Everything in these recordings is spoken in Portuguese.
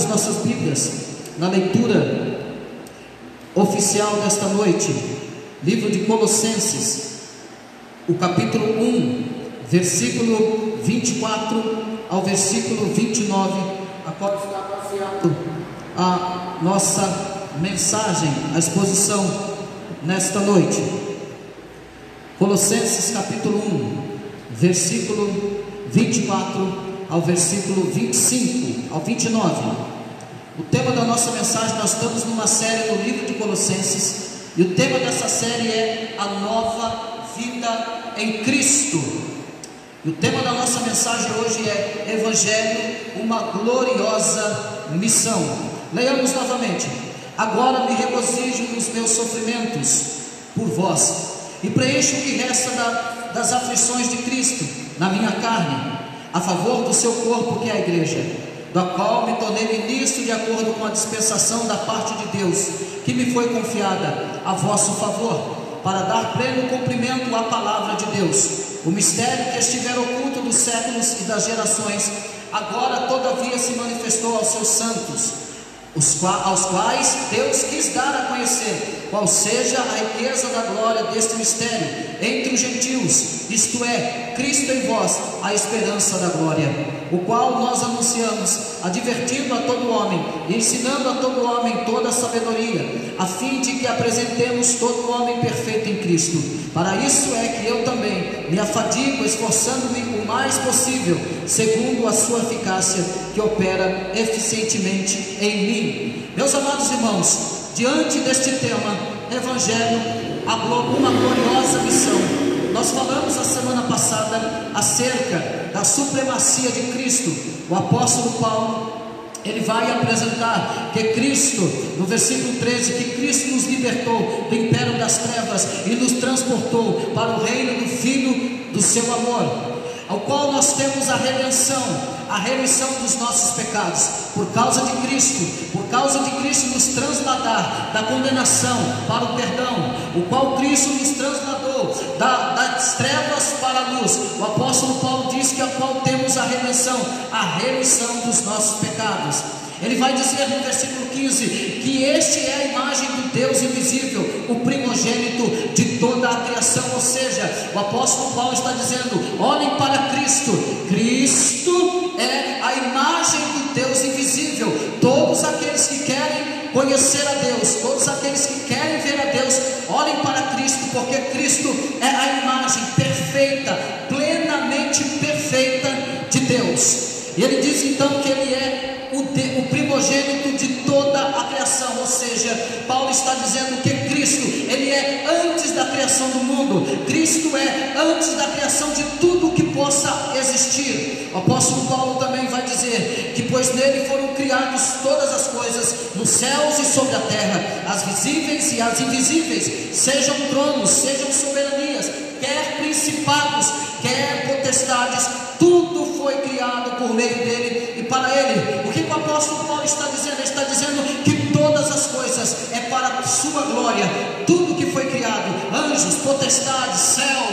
Abramos nossas Bíblias na leitura oficial desta noite, livro de Colossenses, o capítulo 1, versículo 24 ao versículo 29, a qual está baseado a nossa mensagem, a exposição nesta noite. Colossenses capítulo 1, versículo 24 ao versículo 25 ao 29. O tema da nossa mensagem, nós estamos numa série no livro de Colossenses, e o tema dessa série é a nova vida em Cristo. E o tema da nossa mensagem hoje é Evangelho, uma gloriosa missão. Leiamos novamente. Agora me regozijo nos meus sofrimentos por vós, e preencho o que resta das aflições de Cristo na minha carne, a favor do seu corpo, que é a igreja, da qual me tornei ministro de acordo com a dispensação da parte de Deus, que me foi confiada a vosso favor, para dar pleno cumprimento à palavra de Deus, o mistério que estivera oculto dos séculos e das gerações, agora todavia se manifestou aos seus santos, aos quais Deus quis dar a conhecer qual seja a riqueza da glória deste mistério entre os gentios, isto é, Cristo em vós, a esperança da glória, o qual nós anunciamos, advertindo a todo homem e ensinando a todo homem toda a sabedoria, a fim de que apresentemos todo homem perfeito em Cristo. Para isso é que eu também me afadigo, esforçando-me o mais possível, segundo a sua eficácia, que opera eficientemente em mim. Meus amados irmãos, diante deste tema, Evangelho, uma gloriosa missão, nós falamos a semana passada acerca da supremacia de Cristo. O apóstolo Paulo, ele vai apresentar que Cristo, no versículo 13, que Cristo nos libertou do império das trevas e nos transportou para o reino do Filho do seu amor, ao qual nós temos a redenção, a remissão dos nossos pecados, por causa de Cristo nos trasladar da condenação para o perdão, o qual Cristo nos trasladou das trevas para a luz. O apóstolo Paulo diz que a qual temos a remissão dos nossos pecados. Ele vai dizer no versículo 15, que este é a imagem do Deus invisível, o primogênito de toda a criação. Ou seja, o apóstolo Paulo está dizendo, olhem para Cristo. Cristo é a imagem do Deus invisível. Todos aqueles que querem conhecer a Deus, todos aqueles que querem ver a Deus, olhem para Cristo, porque Cristo é a imagem perfeita, plenamente perfeita de Deus. E ele diz então que ele é o primogênito de toda a criação. Ou seja, Paulo está dizendo que Cristo, ele é antes da criação do mundo. Cristo é antes da criação de tudo que possa existir. O apóstolo Paulo também vai dizer que pois nele foram criados todas as coisas, nos céus e sobre a terra, as visíveis e as invisíveis, sejam tronos, sejam soberanias, quer principados, quer potestades, tudo foi criado por meio dele e para ele. O que o apóstolo Paulo está dizendo? Ele está dizendo que todas as coisas é para a sua glória. Tudo que foi criado, anjos, potestades, céu,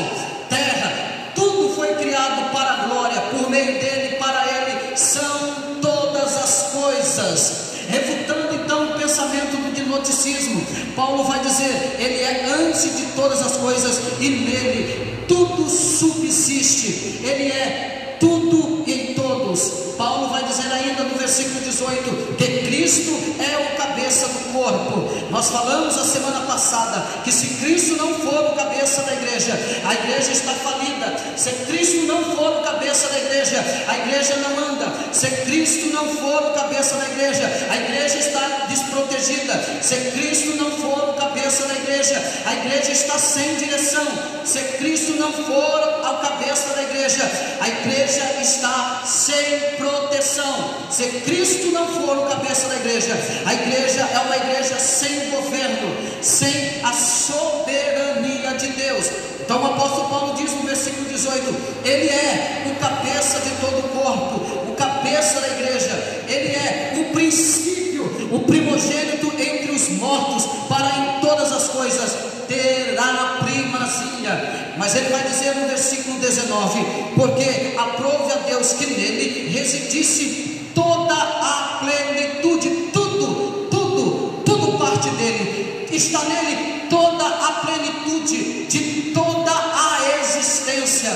terra, tudo foi criado para a glória, por meio dele e para ele são todas as coisas. Refutando então o pensamento do gnosticismo, Paulo vai dizer, ele é antes de todas as coisas e nele tudo subsiste, ele é tudo em todos. Paulo vai dizer ainda no versículo 18 que Cristo é o cabeça do corpo. Nós falamos a semana passada que se Cristo não for o cabeça da igreja, a igreja está falida. Se Cristo não for o cabeça da igreja, a igreja não anda. Se Cristo não for o cabeça da igreja, a igreja está desprotegida. Se Cristo não for o cabeça da igreja, a igreja está sem direção. Se Cristo não for ao cabeça da igreja, a igreja está sem proteção. Se Cristo não for o cabeça da igreja, a igreja é uma igreja sem governo, sem a soberania de Deus. Então o apóstolo Paulo diz no versículo 18, ele é o cabeça de todo o corpo, o cabeça da igreja, ele é o princípio, o primogênito entre os mortos, para em todas as coisas terá primazia. Mas ele vai dizer no versículo 19, porque aprove a Deus que nele residisse toda a plenitude está nele toda a plenitude de toda a existência,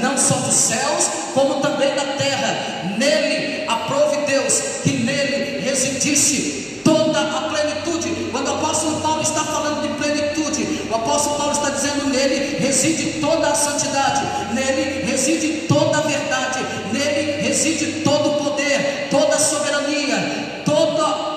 não só dos céus, como também da terra. Nele aprove Deus que nele residisse toda a plenitude. Quando o apóstolo Paulo está falando de plenitude, o apóstolo Paulo está dizendo: nele reside toda a santidade, nele reside toda a verdade, nele reside todo o poder, toda a soberania, toda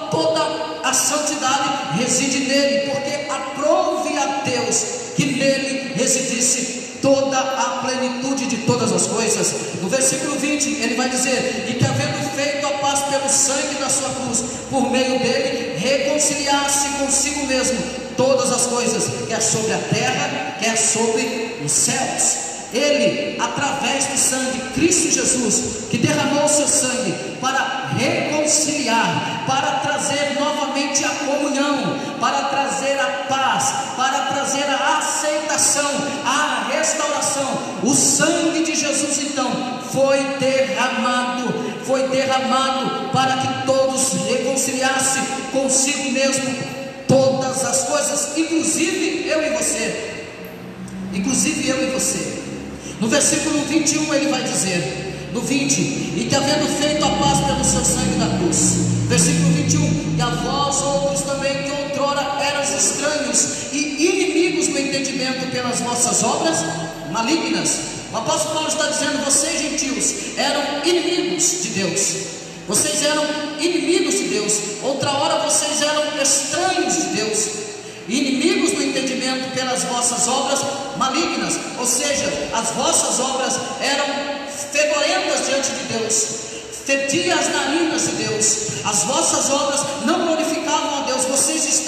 a santidade reside nele, porque aprove a Deus que nele residisse toda a plenitude de todas as coisas. No versículo 20 ele vai dizer: e que havendo feito a paz pelo sangue da sua cruz, por meio dele reconciliasse consigo mesmo todas as coisas, quer sobre a terra, quer sobre os céus. Ele, através do sangue, Cristo Jesus, que derramou o seu sangue para reconciliar, para trazer novamente a comunhão, para trazer a paz, para trazer a aceitação, a restauração. O sangue de Jesus então foi derramado para que todos reconciliassem consigo mesmo todas as coisas, inclusive eu e você. No versículo 21 ele vai dizer, no 20: e que havendo feito a paz pelo seu sangue da cruz. Versículo 21: e a vós outros também, que outrora eras estranhos e inimigos do entendimento pelas vossas obras malignas. O apóstolo Paulo está dizendo: vocês gentios eram inimigos de Deus, vocês eram inimigos de Deus, outra hora vocês eram estranhos de Deus, inimigos do entendimento pelas vossas obras malignas, ou seja, as vossas obras eram fedorentas diante de Deus, fediam as narinas de Deus, as vossas obras não glorificavam a Deus, vocês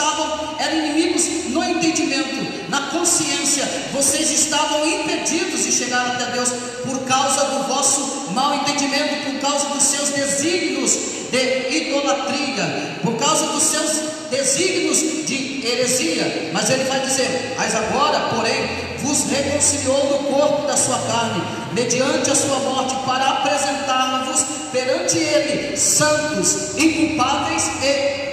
eram inimigos no entendimento, na consciência, vocês estavam impedidos de chegar até Deus por causa do vosso mau entendimento, por causa dos seus desígnios de idolatria, por causa dos seus desígnios de heresia. Mas ele vai dizer: mas agora, porém, vos reconciliou no corpo da sua carne, mediante a sua morte, para apresentar-vos perante ele santos, inculpáveis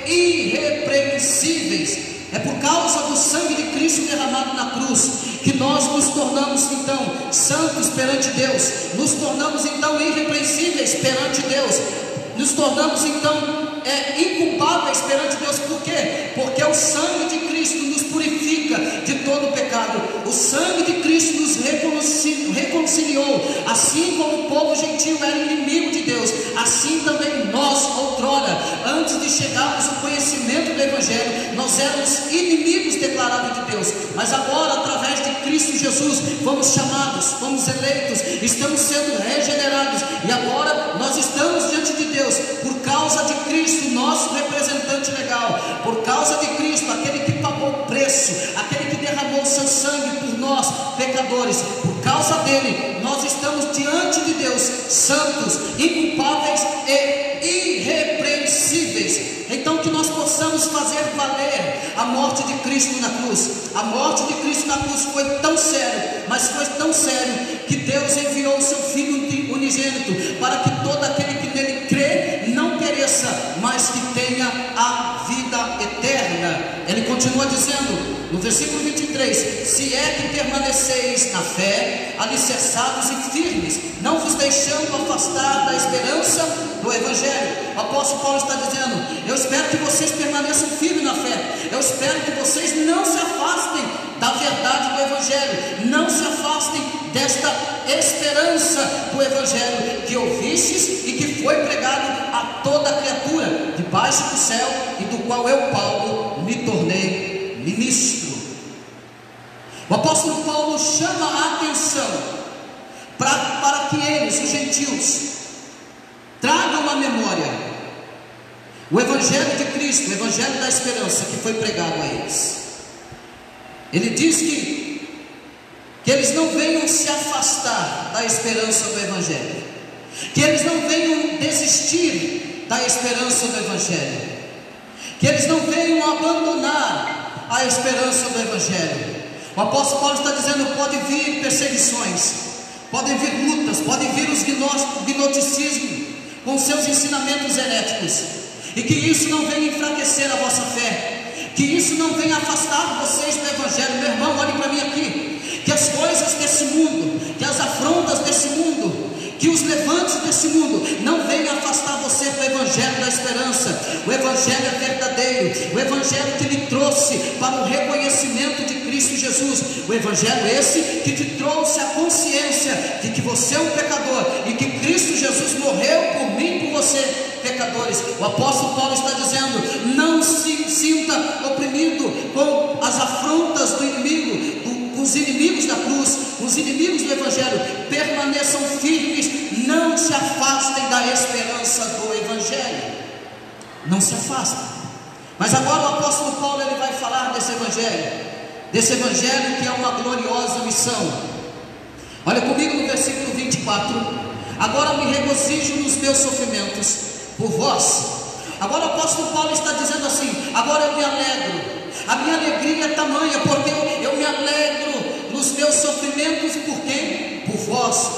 e irrepreensíveis. É por causa do sangue de Cristo derramado na cruz que nós nos tornamos então santos perante Deus, nos tornamos então irrepreensíveis perante Deus, nos tornamos então inculpáveis perante Deus. Por quê? Porque o sangue de Cristo nos purifica de todo o pecado. O sangue de Cristo nos reconciliou. Assim como o povo gentil era inimigo de Deus, assim também nós, outrora, antes de chegarmos ao conhecimento do Evangelho, nós éramos inimigos declarados de Deus. Mas agora, através de Cristo Jesus, fomos chamados, fomos eleitos, estamos sendo regenerados, e agora nós estamos diante de Deus por causa de Cristo, nosso representante legal, por causa de Cristo, aquele que pagou o preço, aquele que derramou o seu sangue por nós, pecadores. Por causa dele, nós estamos diante de Deus, santos, inculpáveis e irrepreensíveis. Então que nós possamos fazer valer a morte de Cristo na cruz. A morte de Cristo na cruz foi tão sério, mas foi tão sério, que Deus enviou o seu Filho unigênito, para que todo aquele que nele crê não pereça, mas que tenha a vida eterna. Ele continua dizendo no versículo 23: se é que permaneceis na fé, alicerçados e firmes, não vos deixando afastar da esperança do Evangelho. O apóstolo Paulo está dizendo: eu espero que vocês permaneçam firmes na fé, eu espero que vocês não se afastem da verdade do Evangelho, não se afastem desta esperança do Evangelho que ouvistes e que foi pregado a toda criatura debaixo do céu, e do qual eu, Paulo, me tornei ministro. O apóstolo Paulo chama a atenção para que eles, os gentios, tragam à memória o Evangelho de Cristo, o Evangelho da esperança que foi pregado a eles. Ele diz que eles não venham se afastar da esperança do Evangelho, que eles não venham desistir da esperança do Evangelho, que eles não venham abandonar a esperança do Evangelho. O apóstolo Paulo está dizendo: pode vir perseguições, podem vir lutas, podem vir os gnosticismos com seus ensinamentos heréticos, e que isso não venha enfraquecer a vossa fé, que isso não venha afastar vocês do Evangelho. Meu irmão, olhe para mim aqui, que as coisas desse mundo, que as afrontas desse mundo, que os levantes desse mundo não venham afastar você do Evangelho da esperança. O Evangelho é verdadeiro, o Evangelho que lhe trouxe para o reconhecimento de Cristo Jesus, o Evangelho esse que te trouxe a consciência de que você é um pecador e que Cristo Jesus morreu por mim e por você, pecadores. O apóstolo Paulo está dizendo: não se sinta oprimido com as afrontas do inimigo, os inimigos da cruz, os inimigos do Evangelho. Permaneçam firmes, não se afastem da esperança do Evangelho, não se afastem. Mas agora o apóstolo Paulo ele vai falar desse Evangelho que é uma gloriosa missão. Olha comigo no versículo 24: agora me regozijo nos meus sofrimentos por vós. Agora o apóstolo Paulo está dizendo assim: agora eu me alegro, a minha alegria é tamanha, porque eu me alegro nos meus sofrimentos. Por quem? Por vós.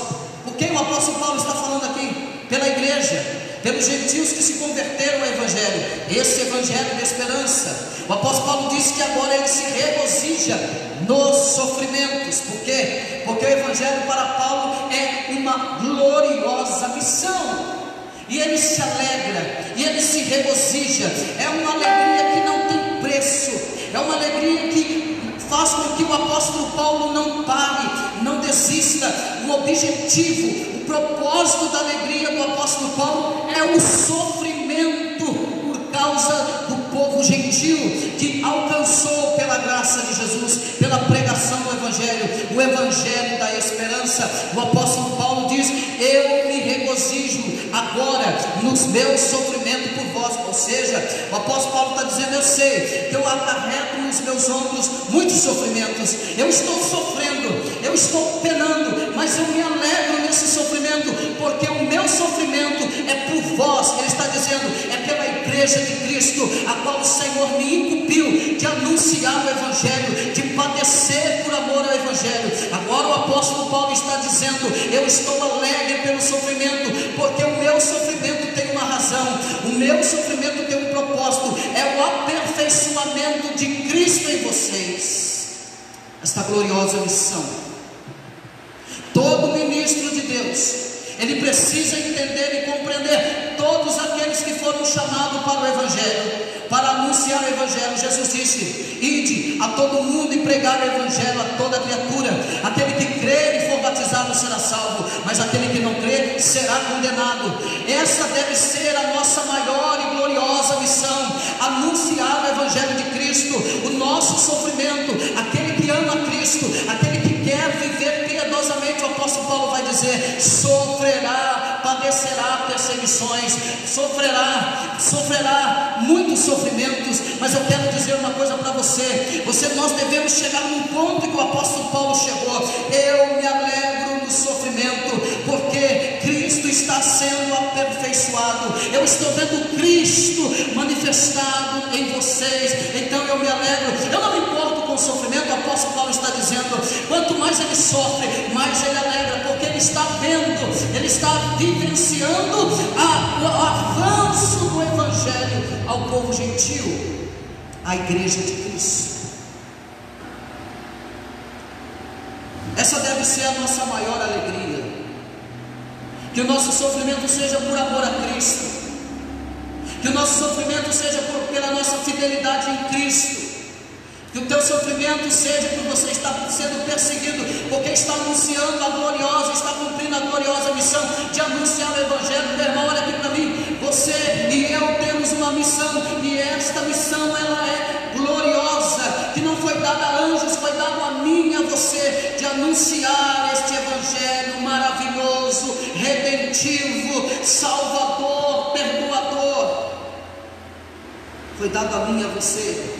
Por quem o apóstolo Paulo está falando aqui? Pela igreja, pelos gentios que se converteram ao Evangelho, esse Evangelho de esperança. O apóstolo Paulo disse que agora ele se regozija nos sofrimentos. Por quê? Porque o Evangelho para Paulo é uma gloriosa missão, e ele se alegra, e ele se regozija. É uma alegria que não tem preço, é uma alegria que faz com que o apóstolo Paulo não pare, não desista. O objetivo, o propósito da alegria do apóstolo Paulo é o sofrimento por causa do povo gentil que alcançou pela graça de Jesus, pela pregação do Evangelho, o Evangelho da esperança. O apóstolo Paulo diz: eu me regozijo agora nos meus sofrimentos por vós. Ou seja, o apóstolo Paulo está dizendo: eu sei que eu acarreto nos meus ombros muitos sofrimentos, eu estou sofrendo, eu estou penando, mas eu me alegro nesse sofrimento, porque o meu sofrimento é por vós. Ele está dizendo: é pela igreja de Cristo, a qual o Senhor me incumbiu de anunciar o Evangelho, de padecer por amor ao Evangelho. Agora o apóstolo Paulo está dizendo: eu estou alegre pelo sofrimento, porque o meu sofrimento tem uma razão, o meu sofrimento tem um propósito, é o aperfeiçoamento de Cristo em vocês. Esta gloriosa missão, todo ministro de Deus, ele precisa entender e compreender. Todos aqueles que foram chamados para o Evangelho, para anunciar o Evangelho, Jesus disse: ide a todo mundo e pregar o Evangelho a toda criatura. Aquele que crer e for batizado será salvo, mas aquele que não crer será condenado. Essa deve ser a nossa maior e gloriosa missão: anunciar o Evangelho de Cristo. O nosso sofrimento, aquele que ama Cristo, aquele que quer viver piedosamente, o apóstolo Paulo vai dizer: sofrerá, padecerá perseguições, sofrerá muitos sofrimentos. Mas eu quero dizer uma coisa para você: nós devemos chegar num ponto que o apóstolo Paulo chegou. Eu me alegro no sofrimento, porque Cristo está sendo aperfeiçoado, eu estou vendo Cristo manifestado em vocês, então eu me alegro. Eu não me importo com o sofrimento. O apóstolo Paulo está dizendo: quanto mais ele sofre, mais ele alegra, porque ele está vendo, ele está vivenciando o avanço do Evangelho ao povo gentil, à igreja de Cristo. Essa deve ser a nossa maior alegria, que o nosso sofrimento seja por amor a Cristo, que o nosso sofrimento seja pela nossa fidelidade em Cristo, que o teu sofrimento seja por você estar sendo perseguido, porque está anunciando a gloriosa, está cumprindo a gloriosa missão de anunciar o Evangelho. Meu irmão, olha aqui para mim, você e eu temos uma missão, e esta missão ela é gloriosa, que não foi dada a anjos, foi dada a mim e a você, de anunciar este Evangelho maravilhoso, redentivo, salvador, perdoador. Foi dado a mim e a você.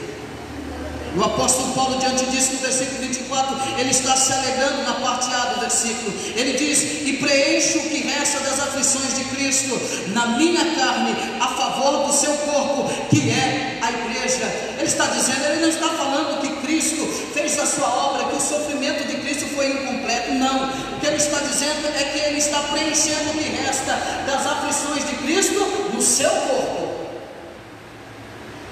O apóstolo Paulo, diante disso, no versículo 24, ele está se alegrando na parte A do versículo. Ele diz: e preencho o que resta das aflições de Cristo na minha carne, a favor do seu corpo, que é a igreja. Ele está dizendo, ele não está falando que Cristo fez a sua obra, que o sofrimento de Cristo foi incompleto. Não, o que ele está dizendo é que ele está preenchendo o que resta das aflições de Cristo no seu corpo.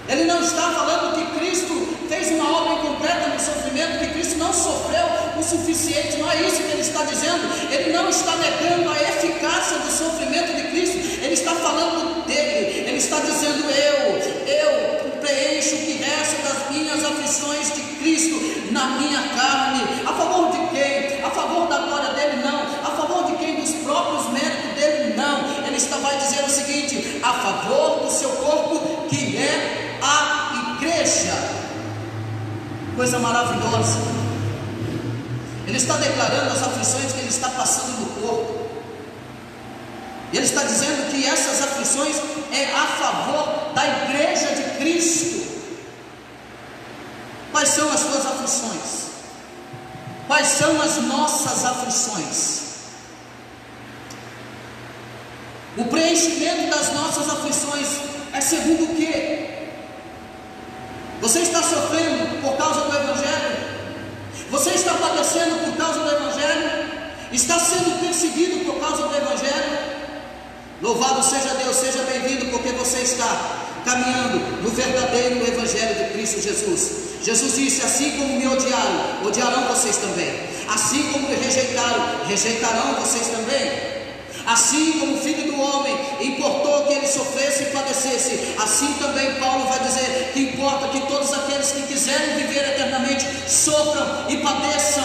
Ele não está falando que Cristo fez uma obra incompleta no sofrimento, que Cristo não sofreu o suficiente, não é isso que ele está dizendo. Ele não está negando a eficácia do sofrimento de Cristo, ele está falando dele, ele está dizendo: eu preencho o que resta das minhas aflições de Cristo na minha carne. A favor de quem? A favor da glória dele? Não. A favor de quem? Dos próprios méritos dele? Não. Ele vai dizer o seguinte: a favor do seu corpo, que é a igreja. Coisa maravilhosa. Ele está declarando as aflições que ele está passando no corpo. Ele está dizendo que essas aflições é a favor da igreja de Cristo. Quais são as suas aflições? Quais são as nossas aflições? O preenchimento das nossas aflições é segundo o quê? Você está sofrendo por causa do Evangelho? Você está padecendo por causa do Evangelho? Está sendo perseguido por causa do Evangelho? Louvado seja Deus, seja bem-vindo, porque você está caminhando no verdadeiro Evangelho de Cristo Jesus. Jesus disse: assim como me odiaram, odiarão vocês também. Assim como me rejeitaram, rejeitarão vocês também. Assim como o Filho do Homem importou que ele sofresse e padecesse, assim também Paulo vai dizer que importa que todos aqueles que quiserem viver eternamente sofram e padeçam.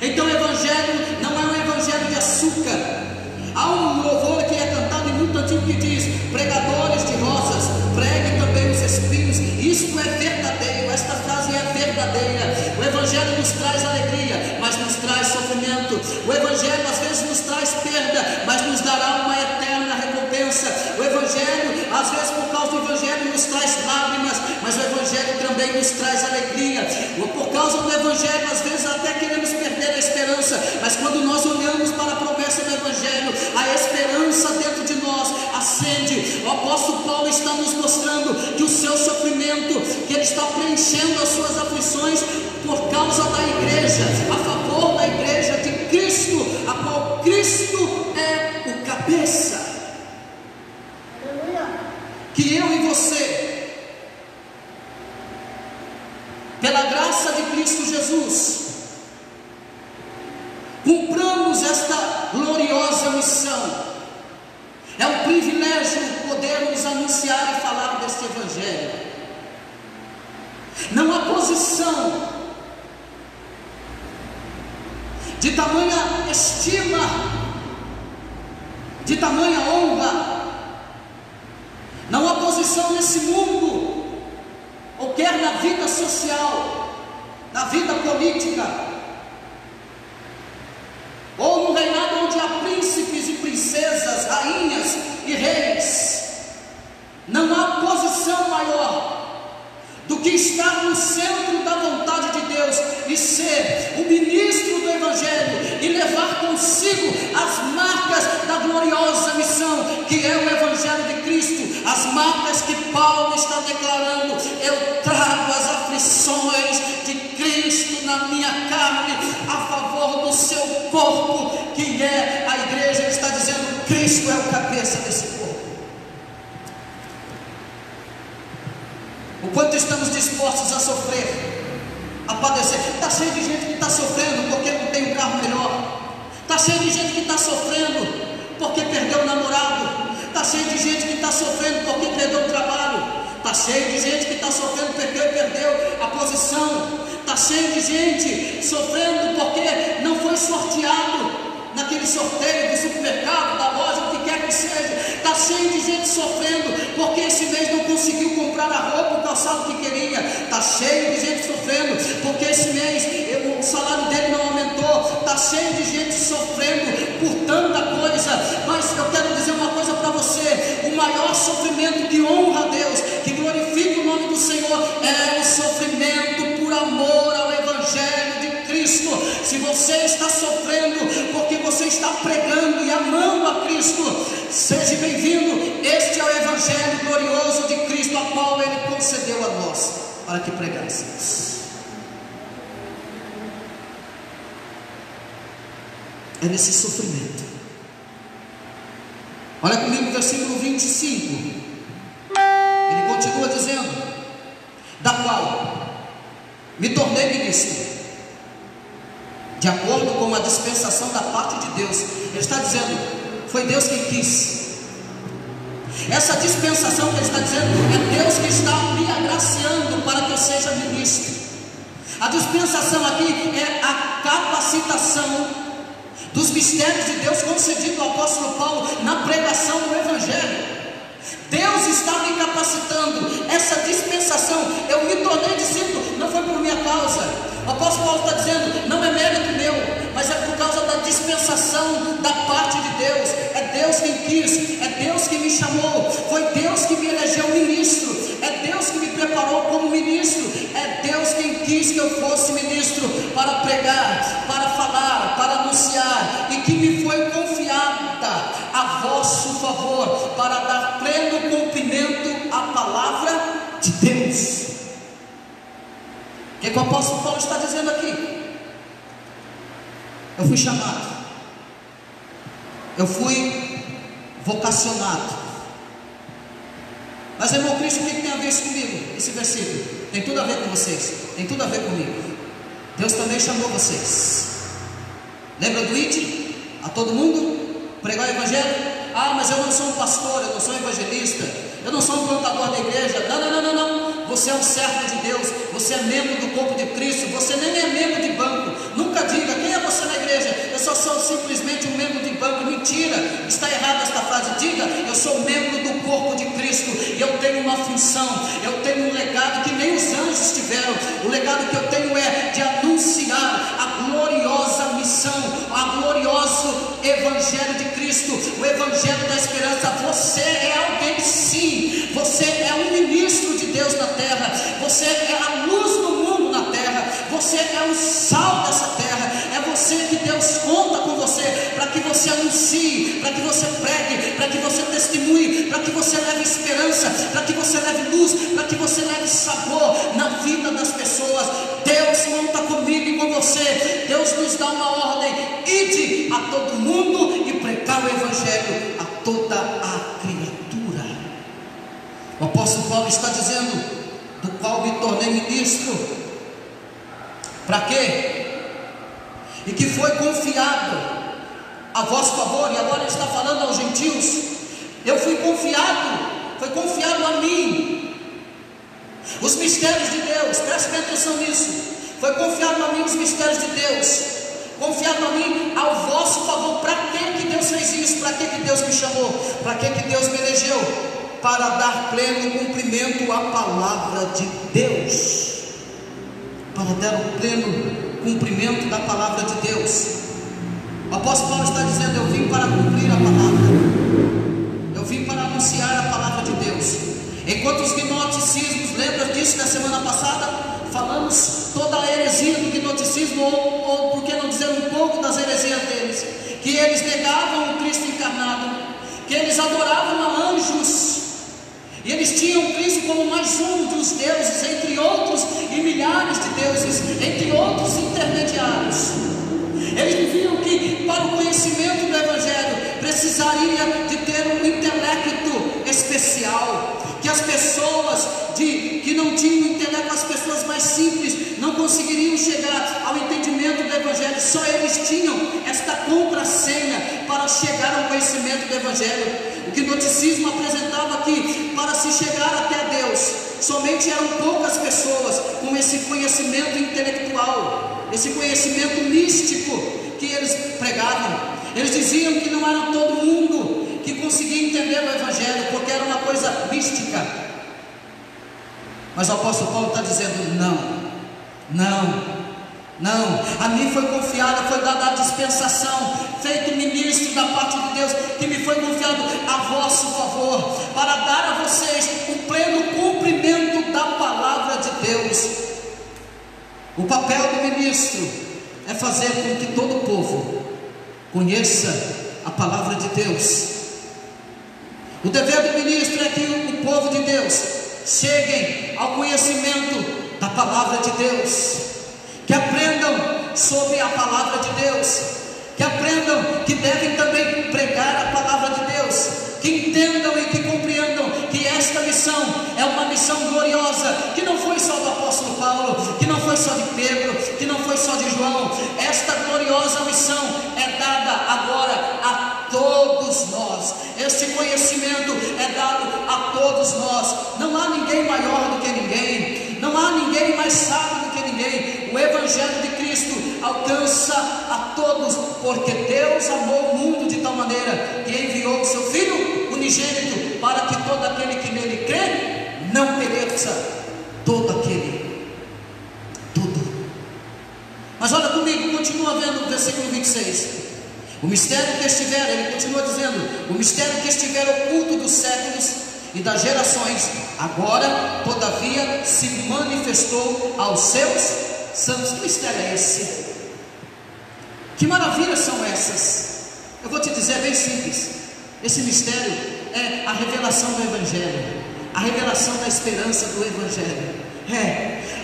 Então o Evangelho não é um Evangelho de açúcar. Há um louvor que é cantado em muito antigo que diz: pregadores de rosas, preguem também os espinhos. Isto é verdadeiro, esta frase é verdadeira. O Evangelho nos traz alegria, mas nos traz sofrimento. O Evangelho às vezes nos traz perda, mas nos dará uma eterna recompensa. O Evangelho, às vezes por causa do Evangelho, nos traz lágrimas, mas o Evangelho também nos traz alegria. Por causa do Evangelho, às vezes até queremos perder a esperança, mas quando nós olhamos para a promessa do Evangelho, a esperança dentro de nós acende. O apóstolo Paulo está nos mostrando que o seu sofrimento, que ele está preenchendo as suas aflições por causa da igreja, a favor da igreja de Cristo, a qual Cristo é o cabeça. Que eu e você, pela graça de Cristo Jesus, cumpramos esta gloriosa missão. É um privilégio podermos anunciar e falar deste Evangelho. Não há posição de tamanha estima, de tamanha honra. Não há posição nesse mundo, ou quer na vida social, na vida política, ou no reinado onde há príncipes e princesas, rainhas e reis. Não há posição maior do que estar no centro da vontade de Deus e ser o ministro do Evangelho e levar consigo as marcas da gloriosa missão que é o Evangelho de Cristo. As marcas que Paulo está declarando: eu trago as aflições de Cristo na minha carne a favor do seu corpo, que é a igreja. Ele está dizendo: Cristo é o cabeça desse corpo. O quanto estamos dispostos a sofrer, a padecer. Está cheio de gente que está sofrendo porque não tem um carro melhor. Está cheio de gente que está sofrendo porque perdeu o namorado. Está cheio de gente que está sofrendo porque perdeu o trabalho. Está cheio de gente que está sofrendo porque perdeu a posição. Está cheio de gente sofrendo porque não foi sorteado naquele sorteio do supermercado, da loja, o que quer que seja. Está cheio de gente sofrendo porque esse mês não conseguiu comprar a roupa, o calçado que queria. Está cheio de gente sofrendo porque esse mês o salário dele não aumentou. Está cheio de gente sofrendo por tanta coisa. Mas eu quero dizer uma coisa para você: o maior sofrimento que honra a Deus, que glorifica o nome do Senhor, é o sofrimento por amor ao Evangelho de Cristo. Se você está sofrendo porque você está pregando e amando a Cristo, seja bem-vindo. Este é o Evangelho glorioso de Cristo, a qual Ele concedeu a nós para que pregássemos. É nesse sofrimento. Olha comigo o versículo 25. Ele continua dizendo: me tornei ministro, de acordo com a dispensação da parte de Deus. Ele está dizendo, foi Deus quem quis. Essa dispensação que ele está dizendo, é Deus que está me agraciando para que eu seja ministro. A dispensação aqui é a capacitação dos mistérios de Deus concedido ao apóstolo Paulo na pregação do Evangelho. Deus está me capacitando. Essa dispensação, eu me tornei discípulo, não foi por minha causa. O apóstolo Paulo está dizendo, não é mérito meu, mas é por causa da dispensação da parte de Deus. É Deus quem quis, é Deus que me chamou, foi Deus que me elegeu ministro, é Deus que me preparou como ministro, é Deus quem quis que eu fosse ministro para pregar, para falar, para anunciar, e que me foi confiada a vosso favor, para dar pleno cumprimento à palavra de Deus. O que o apóstolo Paulo está dizendo aqui? Eu fui chamado, eu fui vocacionado. Mas irmão Cristo, o que tem a ver isso comigo? Esse versículo tem tudo a ver com vocês, tem tudo a ver comigo. Deus também chamou vocês. Lembra do id? A todo mundo? Pregar o evangelho? Ah, mas eu não sou um pastor, eu não sou um evangelista, eu não sou um plantador da igreja. Não. Você é um servo de Deus, você é membro do corpo de Cristo, você nem é membro de banco. Nunca diga, quem é você na igreja? Eu só sou simplesmente um membro de banco. Mentira, está errada esta frase. Diga, eu sou membro do corpo de Cristo, e eu tenho uma função, eu tenho um legado que nem os anjos tiveram. O legado que eu tenho é de anunciar a gloriosa missão, a glorioso evangelho de Cristo, o evangelho da esperança. Você é alguém, sim, você é um ministro de Deus na terra, você é a luz do mundo na terra, você é o sal dessa terra, é você que Deus conta com você, para que você anuncie, para que você pregue, para que você testemunhe, para que você leve esperança, para que você leve luz, para que você leve sabor na vida das pessoas. Deus conta comigo e com você. Deus nos dá uma ordem: ide a todo mundo e pregar o evangelho a toda a criatura. O apóstolo Paulo está dizendo, do qual me tornei ministro. Para quê? E que foi confiado a vosso favor. E agora ele está falando aos gentios. Eu fui confiado, foi confiado a mim os mistérios de Deus. Preste bem atenção nisso. Foi confiado a mim os mistérios de Deus, confiado a mim ao vosso favor. Para que Deus fez isso? Para que Deus me chamou? Para que Deus me elegeu? Para dar pleno cumprimento à palavra de Deus. Para dar o pleno cumprimento da palavra de Deus. O apóstolo Paulo está dizendo, eu vim para cumprir a palavra, eu vim para anunciar a palavra de Deus. Enquanto os gnosticismos, lembra disso na semana passada? Falamos toda a heresia do gnosticismo, ou por que não dizer um pouco das heresias deles, que eles negavam o Cristo encarnado, que eles adoravam a anjos, e eles tinham Cristo como mais um dos deuses, entre outros e milhares de deuses, entre outros intermediários. Eles viviam que para o conhecimento do Evangelho precisaria de ter um intelecto especial, que as pessoas que não tinham intelecto, as pessoas mais simples, não conseguiriam chegar ao entendimento do Evangelho. Só eles tinham esta contrassenha para chegar ao conhecimento do Evangelho. O gnosticismo apresentava que para se chegar até Deus, somente eram poucas pessoas com esse conhecimento intelectual, esse conhecimento místico que eles pregavam. Eles diziam que não era todo mundo que conseguia entender o Evangelho, porque era uma coisa mística. Mas o apóstolo Paulo está dizendo, não, a mim foi confiada, foi dada a dispensação, feito ministro da parte de Deus, que me foi confiado a vosso favor, para dar a vocês o pleno cumprimento da palavra de Deus. O papel do ministro é fazer com que todo o povo conheça a palavra de Deus. O dever do ministro é que o povo de Deus cheguem ao conhecimento da palavra de Deus, que aprendam sobre a palavra de Deus, que aprendam que devem também pregar a palavra de Deus, que entendam e que compreendam que esta missão é uma missão gloriosa, que não foi só do apóstolo Paulo, que não foi só de Pedro, que não foi só de João. Esta gloriosa missão é dada agora a todos nós. Este conhecimento é dado a todos nós. Não há ninguém maior do que ninguém, não há ninguém mais sábio do que ninguém. O Evangelho de Cristo alcança a todos, porque Deus amou o mundo de tal maneira que enviou o seu Filho unigênito, para que todo aquele que nele crê não pereça. Tudo. Mas olha comigo, continua vendo o versículo 26. O mistério que estiver, ele continua dizendo, o mistério que estiver oculto dos séculos e das gerações, agora todavia se manifestou aos seus santos. Que mistério é esse? Que maravilhas são essas? Eu vou te dizer, é bem simples. Esse mistério é a revelação do Evangelho, a revelação da esperança do Evangelho.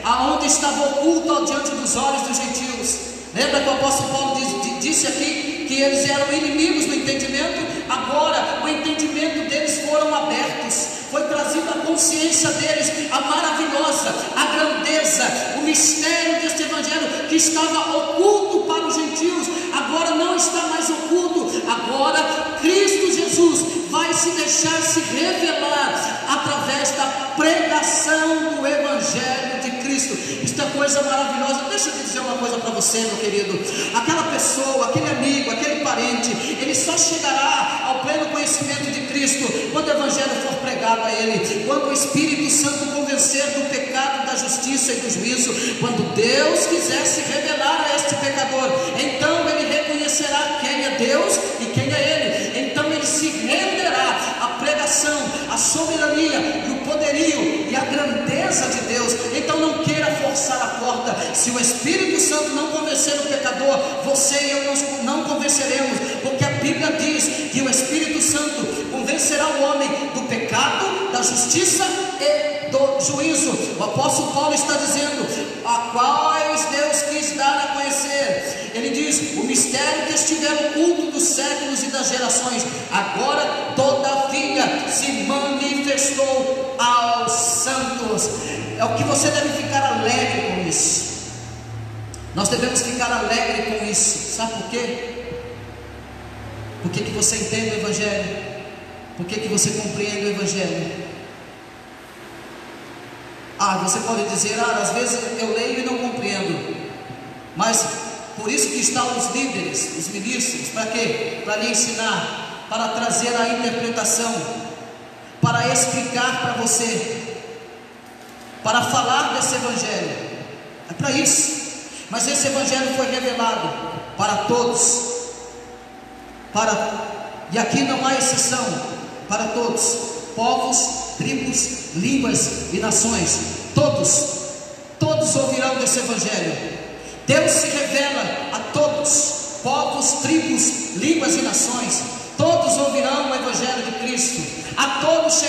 Aonde estava oculto diante dos olhos dos gentios. Lembra que o apóstolo Paulo disse aqui que eles eram inimigos do entendimento? Agora o entendimento deles foram abertos, foi trazida a consciência deles, a maravilhosa, a grandeza, o mistério deste Evangelho que estava oculto para os gentios, agora não está mais oculto. Agora Cristo Jesus vai se deixar se revelar através da pregação do Evangelho de Cristo. Isto é coisa maravilhosa. Deixa eu te dizer uma coisa para você, meu querido. Aquela pessoa, aquele amigo, aquele parente, ele só chegará ao pleno conhecimento de Cristo quando o Evangelho for pregado a ele, quando o Espírito Santo convencer do pecado, da justiça e do juízo. Quando Deus quiser se revelar a este pecador, então ele reconhecerá quem é Deus e quem é ele. Então ele se renderá à pregação, à soberania e o poderio e a grandeza de Deus. Então não queira forçar a porta. Se o Espírito Santo não convencer o pecador, você e eu não convenceremos, porque a Bíblia diz que o Espírito Santo convencerá o homem do pecado, da justiça e do juízo. O apóstolo Paulo está dizendo a quais Deus quis dar a conhecer. Ele diz: o mistério que estiver oculto dos séculos e das gerações, agora todavia se manifestou aos santos. É o que você deve ficar alegre com isso. Nós devemos ficar alegre com isso. Sabe por quê? Por que você entende o Evangelho? Por que você compreende o Evangelho? Você pode dizer, às vezes eu leio e não compreendo. Mas por isso que estão os líderes, os ministros. Para quê? Para lhe ensinar, para trazer a interpretação, para explicar para você, para falar desse Evangelho. É para isso. Mas esse Evangelho foi revelado para todos, e aqui não há exceção, para todos, povos, tribos, línguas e nações. Todos ouvirão desse Evangelho. Deus se revela a todos, povos, tribos, línguas e nações. Todos ouvirão o Evangelho de Cristo. A todos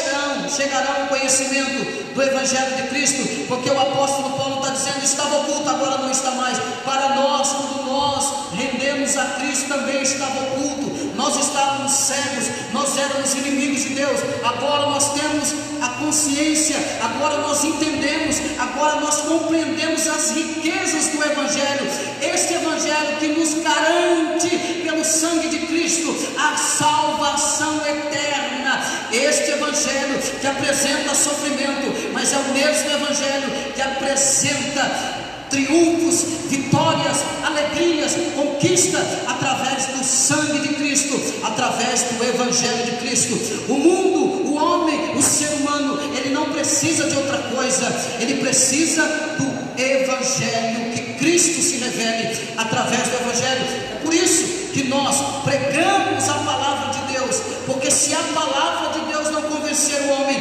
chegarão o conhecimento do Evangelho de Cristo, porque o apóstolo Paulo está dizendo: estava oculto, agora não está mais. Para nós, quando nós rendemos a Cristo, também estava oculto. Nós estávamos cegos, nós éramos inimigos de Deus. Agora nós temos a consciência, agora nós entendemos, agora nós compreendemos as riquezas do Evangelho. Este Evangelho que nos garante, pelo sangue de Cristo, a salvação eterna. Este Evangelho que apresenta sofrimento, mas é o mesmo Evangelho que apresenta triunfos, vitórias, alegrias, conquista através do sangue de Cristo, através do Evangelho de Cristo. O mundo, o homem, o ser humano, ele não precisa de outra coisa, ele precisa do Evangelho, que Cristo se revele através do Evangelho. É por isso que nós pregamos a palavra de Deus, porque se a palavra de Deus não convencer o homem,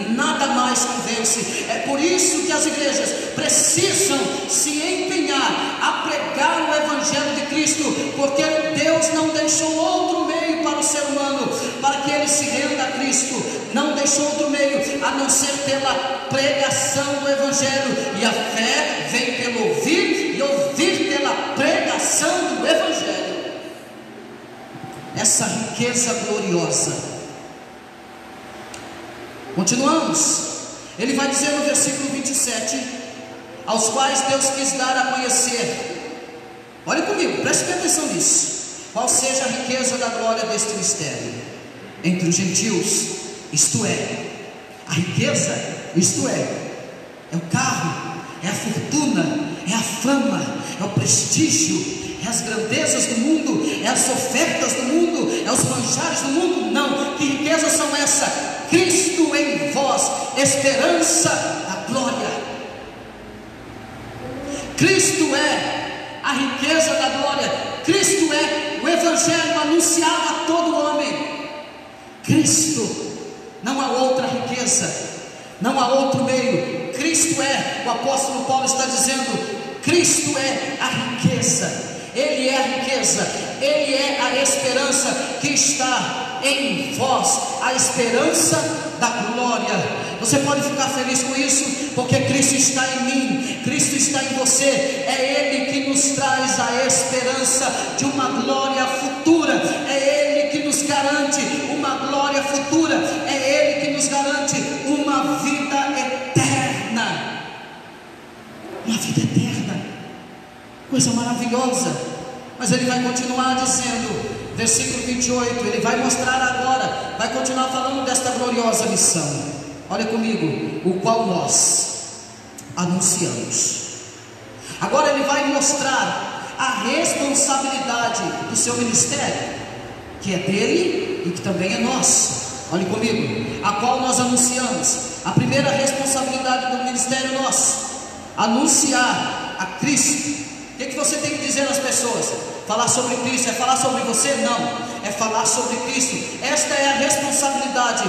nada mais convence. É por isso que as igrejas precisam se empenhar a pregar o Evangelho de Cristo, porque Deus não deixou outro meio para o ser humano, para que ele se renda a Cristo. Não deixou outro meio a não ser pela pregação do Evangelho, e a fé vem pelo ouvir, e ouvir pela pregação do Evangelho. Essa riqueza gloriosa. Continuamos. Ele vai dizer no versículo 27: aos quais Deus quis dar a conhecer. Olhe comigo, preste bem atenção nisso. Qual seja a riqueza da glória deste mistério entre os gentios, isto é, a riqueza, isto é o carro, é a fortuna, é a fama, é o prestígio, é as grandezas do mundo, é as ofertas do mundo, é os manjares do mundo. Não, que riquezas são essas? Cristo em vós, esperança da glória. Cristo é a riqueza da glória. Cristo é o evangelho anunciado a todo homem. Cristo, não há outra riqueza, não há outro meio. Cristo é, o apóstolo Paulo está dizendo, Cristo é a riqueza. Ele é a riqueza, Ele é a esperança que está em vós, a esperança da glória. Você pode ficar feliz com isso, porque Cristo está em mim, Cristo está em você. É Ele que nos traz a esperança de uma glória futura, é Ele que nos garante uma glória futura, é Ele que nos garante uma vida eterna. Uma vida eterna, coisa maravilhosa. Mas ele vai continuar dizendo, versículo 28, ele vai mostrar agora, vai continuar falando desta gloriosa missão. Olha comigo, o qual nós anunciamos. Agora ele vai mostrar a responsabilidade do seu ministério, que é dele e que também é nossa. Olhe comigo, a qual nós anunciamos. A primeira responsabilidade do ministério é nossa: anunciar a Cristo. O que você tem que dizer às pessoas? Falar sobre Cristo. É falar sobre você? Não, é falar sobre Cristo. Esta é a responsabilidade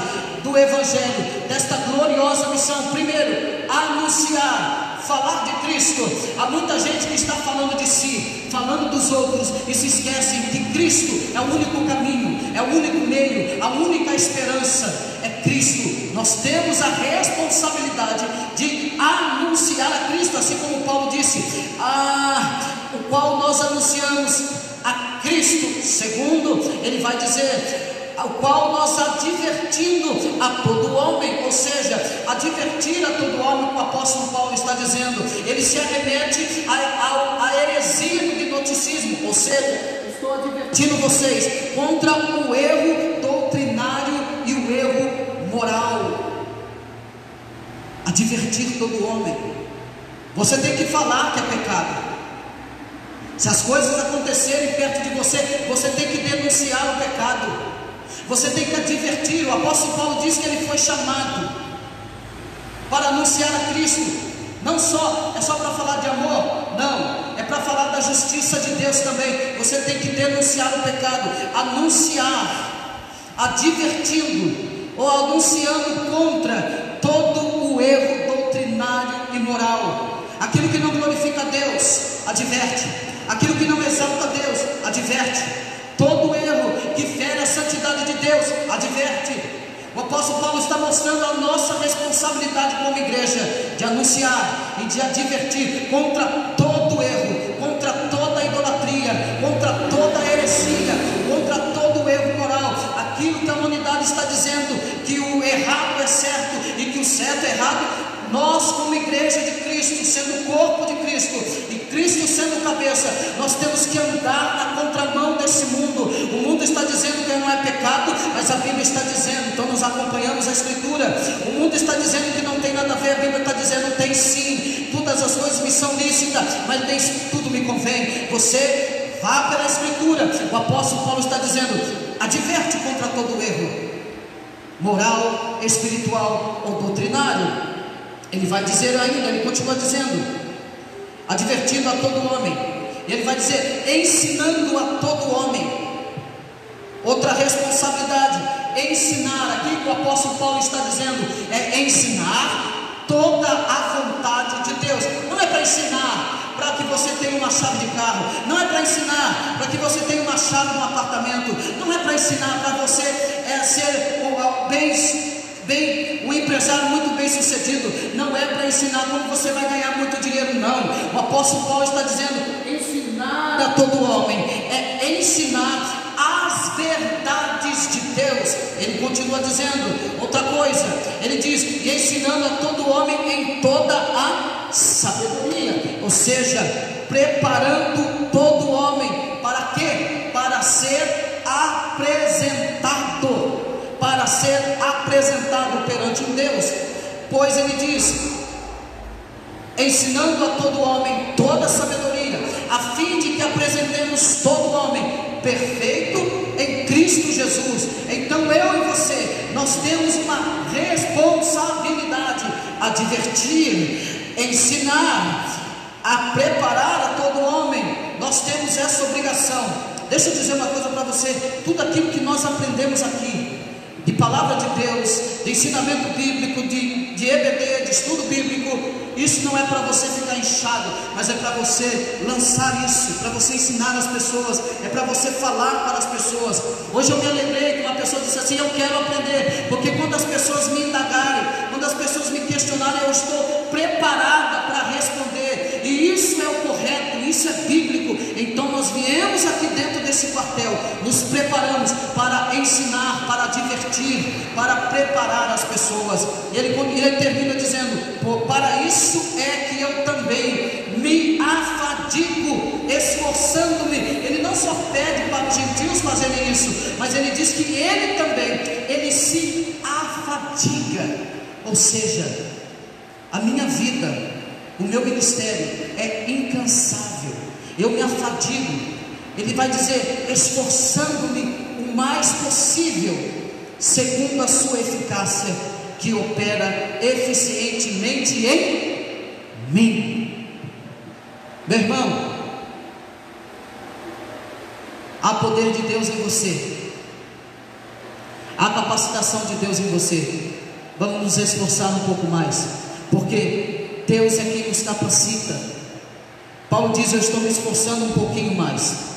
do Evangelho, desta gloriosa missão. Primeiro, anunciar, falar de Cristo. Há muita gente que está falando de si, falando dos outros, e se esquecem que Cristo é o único caminho, é o único meio, a única esperança é Cristo. Nós temos a responsabilidade de anunciar a Cristo, assim como Paulo disse, o qual nós anunciamos a Cristo. Segundo, ele vai dizer, ao qual nós advertindo a todo homem, ou seja, advertir a todo homem. O apóstolo Paulo está dizendo, ele se arremete à heresia do gnosticismo, ou seja, estou advertindo vocês contra o erro doutrinário e o erro moral. Advertir todo homem. Você tem que falar que é pecado. Se as coisas acontecerem perto de você, você tem que denunciar o pecado. Você tem que advertir. O apóstolo Paulo diz que ele foi chamado para anunciar a Cristo. Não só, é só para falar de amor, não, é para falar da justiça de Deus também. Você tem que denunciar o pecado, anunciar, advertindo ou anunciando contra todo o erro doutrinário e moral. Aquilo que não glorifica a Deus, adverte. Aquilo que não exalta a Deus, adverte. Todo erro que fere a santidade de Deus, adverte. O apóstolo Paulo está mostrando a nossa responsabilidade como igreja, de anunciar e de advertir contra todo erro, contra toda idolatria, contra toda heresia, contra todo erro moral. Aquilo que a humanidade está dizendo, que o errado é certo e que o certo é errado. Nós, como igreja de Cristo, sendo o corpo de Cristo e Cristo sendo cabeça, nós temos que andar na contramão desse mundo. O mundo está dizendo que não é pecado, mas a Bíblia está dizendo, então nós acompanhamos a Escritura. O mundo está dizendo que não tem nada a ver, a Bíblia está dizendo tem sim. Todas as coisas me são lícitas, mas nem tudo me convém. Você vá pela Escritura. O apóstolo Paulo está dizendo, adverte contra todo erro moral, espiritual ou doutrinário. Ele vai dizer ainda, ele continua dizendo, advertindo a todo homem. Ele vai dizer, ensinando a todo homem. Outra responsabilidade, ensinar. Aqui que o apóstolo Paulo está dizendo, é ensinar toda a vontade de Deus. Não é para ensinar para que você tenha uma chave de carro, não é para ensinar para que você tenha uma chave de um apartamento, não é para ensinar para você ser um empresário muito bem sucedido, não é para ensinar como você vai ganhar muito dinheiro, não. O apóstolo Paulo está dizendo, ensinar a todo homem, é ensinar as as verdades de Deus. Ele continua dizendo outra coisa, ele diz, e ensinando a todo homem em toda a sabedoria, ou seja, preparando todo homem, para quê? Para ser apresentado perante um Deus, pois ele diz, ensinando a todo homem toda a sabedoria, a fim de que apresentemos todo homem perfeito em Cristo Jesus. Então eu e você, nós temos uma responsabilidade: advertir, ensinar, a preparar a todo homem. Nós temos essa obrigação. Deixa eu dizer uma coisa para você: tudo aquilo que nós aprendemos aqui, de palavra de Deus, de ensinamento bíblico, de EBD, de estudo bíblico, isso não é para você ficar inchado, mas é para você lançar isso, para você ensinar as pessoas, é para você falar para as pessoas. Hoje eu me alegrei que uma pessoa disse assim: eu quero aprender, porque quando as pessoas me indagarem, quando as pessoas me questionarem, eu estou preparada para responder, e isso é o correto, isso é bíblico. Então nós viemos aqui dentro desse quartel, nos preparamos para ensinar, para divertir, para preparar as pessoas. E ele termina dizendo: para isso é que eu também me afadigo, esforçando-me. Ele não só pede para os gentios fazerem isso, mas ele diz que ele também, ele se afadiga. Ou seja, a minha vida, o meu ministério é incansável, eu me afadigo. Ele vai dizer: esforçando-me o mais possível, segundo a sua eficácia, que opera eficientemente em mim. Meu irmão, há poder de Deus em você, há capacitação de Deus em você. Vamos nos esforçar um pouco mais, porque Deus é quem nos capacita. Paulo diz: eu estou me esforçando um pouquinho mais.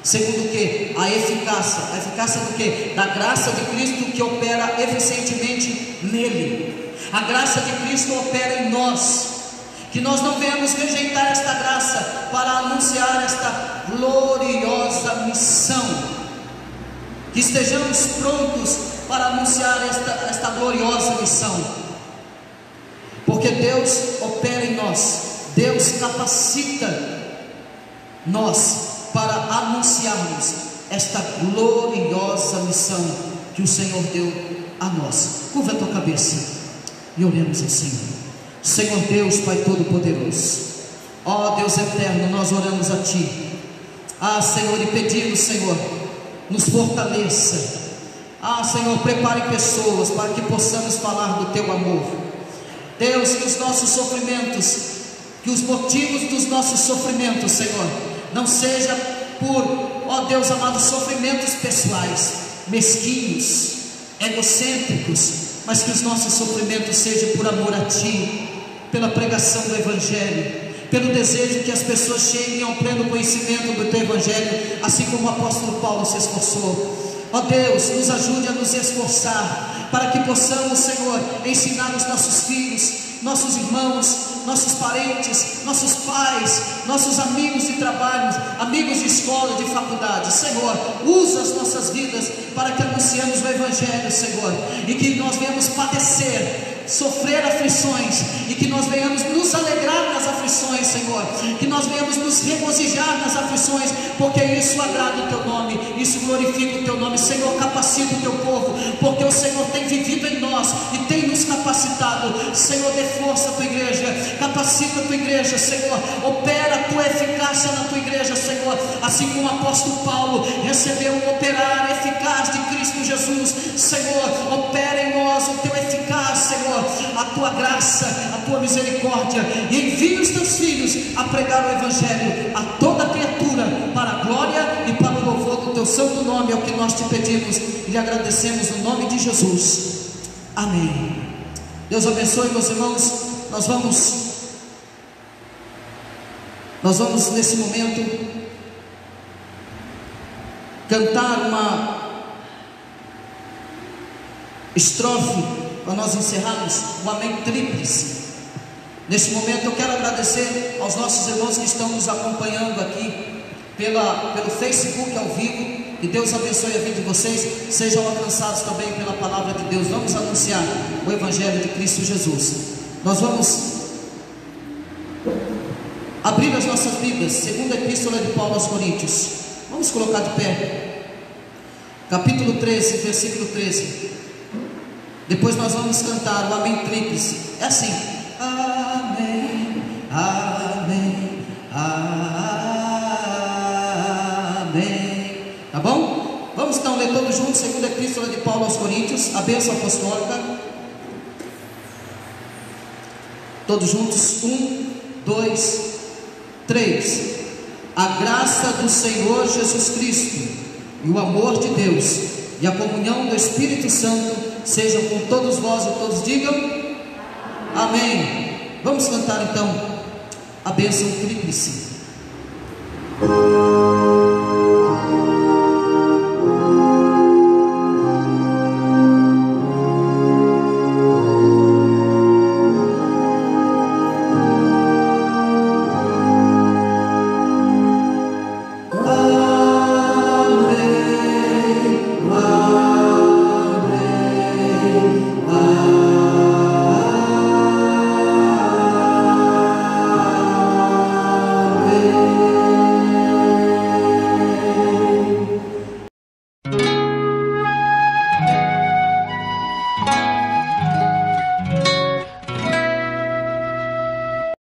Segundo o que? A eficácia do que? Da graça de Cristo, que opera eficientemente nele. A graça de Cristo opera em nós, que nós não venhamos rejeitar esta graça para anunciar esta gloriosa missão, que estejamos prontos para anunciar esta gloriosa missão, porque Deus opera em nós, Deus capacita nós para anunciarmos esta gloriosa missão que o Senhor deu a nós. Curva a tua cabeça e oremos ao Senhor. Senhor Deus, Pai Todo-Poderoso, ó Deus eterno, nós oramos a Ti. Senhor, e pedimos, Senhor, nos fortaleça. Senhor, prepare pessoas para que possamos falar do Teu amor. Deus, que os nossos sofrimentos, que os motivos dos nossos sofrimentos, Senhor, não seja por, ó Deus amado, sofrimentos pessoais, mesquinhos, egocêntricos, mas que os nossos sofrimentos sejam por amor a Ti, pela pregação do Evangelho, pelo desejo que as pessoas cheguem ao pleno conhecimento do Teu Evangelho, assim como o apóstolo Paulo se esforçou. Ó Deus, nos ajude a nos esforçar, para que possamos, Senhor, ensinar os nossos filhos, nossos irmãos, nossos parentes, nossos pais, nossos amigos de trabalho, amigos de escola, de faculdade. Senhor, usa as nossas vidas para que anunciemos o Evangelho, Senhor, e que nós venhamos padecer, sofrer aflições, e que nós venhamos nos alegrar nas aflições, Senhor, que nós venhamos nos regozijar nas aflições, porque isso agrada o Teu nome, isso glorifica o Teu nome. Senhor, capacita o Teu povo, porque o Senhor tem vivido em nós e tem nos capacitado. Senhor, dê força à Tua igreja, capacita a Tua igreja, Senhor, opera a Tua eficácia na Tua igreja, Senhor, assim como o apóstolo Paulo recebeu o operar eficaz de Cristo Jesus. Senhor, opera em nós o Teu eficaz, Senhor, a Tua graça, a Tua misericórdia, e envia os Teus filhos a pregar o Evangelho a toda criatura, para a glória e para o louvor do Teu santo nome. É o que nós Te pedimos e lhe agradecemos no nome de Jesus. Amém. Deus abençoe, meus irmãos. Nós vamos nesse momento cantar uma estrofe para nós encerrarmos o Amém Tríplice. Nesse momento eu quero agradecer aos nossos irmãos que estão nos acompanhando aqui pelo Facebook ao vivo. Que Deus abençoe a vida de vocês. Sejam alcançados também pela palavra de Deus. Vamos anunciar o Evangelho de Cristo Jesus. Nós vamos abrir as nossas Bíblias, segunda epístola de Paulo aos Coríntios. Vamos colocar de pé. Capítulo 13, versículo 13. Depois nós vamos cantar o Amém Tríplice. É assim: Amém, Amém, Amém. Tá bom? Vamos então ler todos juntos, segunda epístola de Paulo aos Coríntios, a bênção apostólica. Todos juntos, 1, 2, 3. A graça do Senhor Jesus Cristo e o amor de Deus e a comunhão do Espírito Santo sejam com todos vós, e todos digam amém. Vamos cantar então a bênção tríplice.